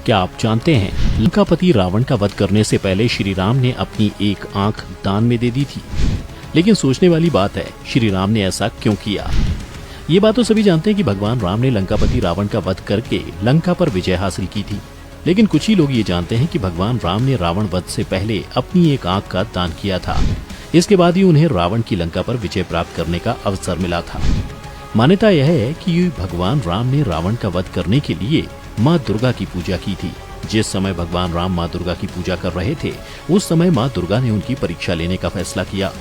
क्या आप जानते हैं लंकापति रावण का वध करने से पहले श्री राम ने अपनी एक आंख दान में दे दी थी। लेकिन सोचने वाली बात है, श्री राम ने ऐसा क्यों किया? ये बात तो सभी जानते हैं कि भगवान राम ने लंकापति रावण का वध करके लंका पर विजय हासिल की थी। लेकिन कुछ ही लोग ये जानते हैं कि भगवान राम ने रावण वध से पहले अपनी एक आंख का दान किया था। इसके बाद ही उन्हें रावण की लंका पर विजय प्राप्त करने का अवसर मिला था। मान्यता यह है कि भगवान राम ने रावण का वध करने के लिए माँ दुर्गा की पूजा की थी। जिस समय भगवान राम माँ दुर्गा की पूजा कर रहे थे, उस समय माँ दुर्गा ने उनकी परीक्षा लेने का फैसला किया।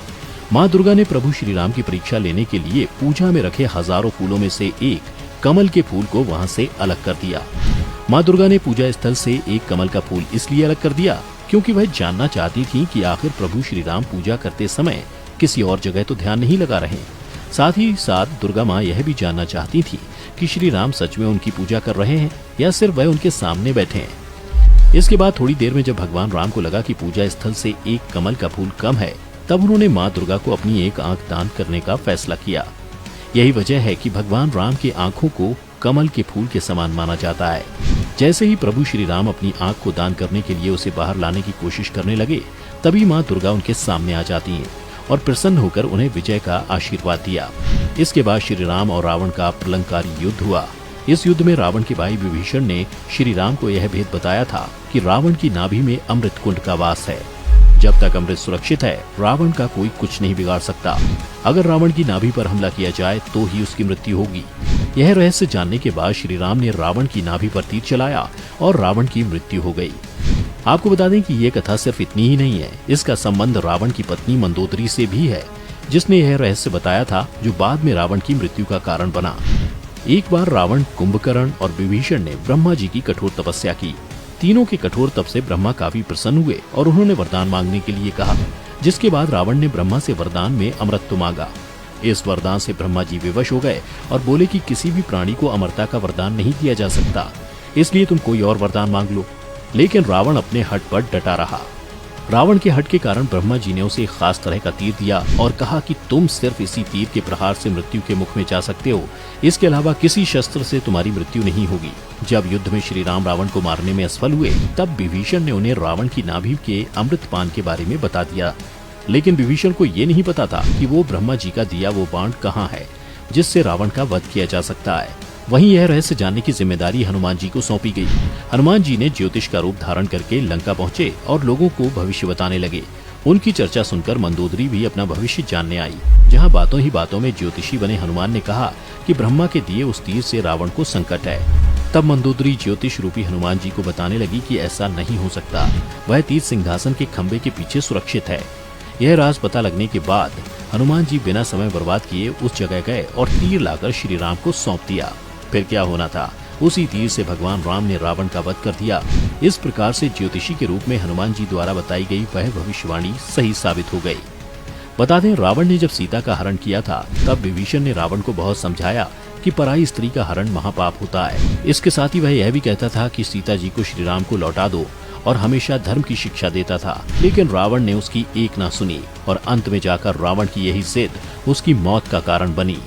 माँ दुर्गा ने प्रभु श्री राम की परीक्षा लेने के लिए पूजा में रखे हजारों फूलों में से एक कमल के फूल को वहाँ से अलग कर दिया। माँ दुर्गा ने पूजा स्थल से एक कमल का फूल इसलिए अलग कर दिया क्योंकि वह जानना चाहती थी कि आखिर प्रभु श्री राम पूजा करते समय किसी और जगह तो ध्यान नहीं लगा रहे। साथ ही साथ दुर्गा माँ यह भी जानना चाहती थी कि श्री राम सच में उनकी पूजा कर रहे हैं या सिर्फ वह उनके सामने बैठे हैं। इसके बाद थोड़ी देर में जब भगवान राम को लगा कि पूजा स्थल से एक कमल का फूल कम है, तब उन्होंने माँ दुर्गा को अपनी एक आंख दान करने का फैसला किया। यही वजह है कि भगवान राम की आंखों को कमल के फूल के समान माना जाता है। जैसे ही प्रभु श्री राम अपनी आंख को दान करने के लिए उसे बाहर लाने की कोशिश करने लगे, तभी माँ दुर्गा उनके सामने आ जाती हैं और प्रसन्न होकर उन्हें विजय का आशीर्वाद दिया। इसके बाद श्री राम और रावण का प्रलंकारी युद्ध हुआ। इस युद्ध में रावण के भाई विभीषण ने श्री राम को यह भेद बताया था कि रावण की नाभि में अमृत कुंड का वास है। जब तक अमृत सुरक्षित है, रावण का कोई कुछ नहीं बिगाड़ सकता। अगर रावण की नाभि पर हमला किया जाए तो ही उसकी मृत्यु होगी। यह रहस्य जानने के बाद श्री राम ने रावण की नाभि पर तीर चलाया और रावण की मृत्यु हो गई। आपको बता दें कि ये कथा सिर्फ इतनी ही नहीं है, इसका संबंध रावण की पत्नी मंदोदरी से भी है, जिसने यह रहस्य बताया था जो बाद में रावण की मृत्यु का कारण बना। एक बार रावण, कुंभकर्ण और विभीषण ने ब्रह्मा जी की कठोर तपस्या की। तीनों के कठोर तप से ब्रह्मा काफी प्रसन्न हुए और उन्होंने वरदान मांगने के लिए कहा, जिसके बाद रावण ने ब्रह्मा से वरदान में अमरत्व मांगा। इस वरदान से ब्रह्मा जी विवश हो गए और बोले कि किसी भी प्राणी को अमरता का वरदान नहीं दिया जा सकता, इसलिए तुम कोई और वरदान मांग लो। लेकिन रावण अपने हट पर डटा रहा। रावण के हट के कारण ब्रह्मा जी ने उसे एक खास तरह का तीर दिया और कहा कि तुम सिर्फ इसी तीर के प्रहार से मृत्यु के मुख में जा सकते हो, इसके अलावा किसी शस्त्र से तुम्हारी मृत्यु नहीं होगी। जब युद्ध में श्री राम रावण को मारने में असफल हुए, तब विभीषण ने उन्हें रावण की नाभि के अमृतपान के बारे में बता दिया। लेकिन विभीषण को ये नहीं पता था कि वो ब्रह्मा जी का दिया वो बाण कहाँ है, जिससे रावण का वध किया जा सकता है। वहीं यह रहस्य जानने की जिम्मेदारी हनुमान जी को सौंपी गई। हनुमान जी ने ज्योतिष का रूप धारण करके लंका पहुंचे और लोगों को भविष्य बताने लगे। उनकी चर्चा सुनकर मंदोदरी भी अपना भविष्य जानने आई। जहां बातों ही बातों में ज्योतिषी बने हनुमान ने कहा कि ब्रह्मा के दिए उस तीर से रावण को संकट है। तब मंदोदरी ज्योतिष रूपी हनुमान जी को बताने लगी कि ऐसा नहीं हो सकता, वह तीर सिंहासन के खंबे के पीछे सुरक्षित है। यह राज पता लगने के बाद हनुमान जी बिना समय बर्बाद किए उस जगह गए और तीर लाकर श्री राम को सौंप दिया। फिर क्या होना था, उसी तीर से भगवान राम ने रावण का वध कर दिया। इस प्रकार से ज्योतिषी के रूप में हनुमान जी द्वारा बताई गई वह भविष्यवाणी सही साबित हो गई। बता दें, रावण ने जब सीता का हरण किया था, तब विभीषण ने रावण को बहुत समझाया कि पराई स्त्री का हरण महापाप होता है। इसके साथ ही वह यह भी कहता था कि सीता जी को श्री राम को लौटा दो और हमेशा धर्म की शिक्षा देता था। लेकिन रावण ने उसकी एक ना सुनी और अंत में जाकर रावण की यही जिद उसकी मौत का कारण बनी।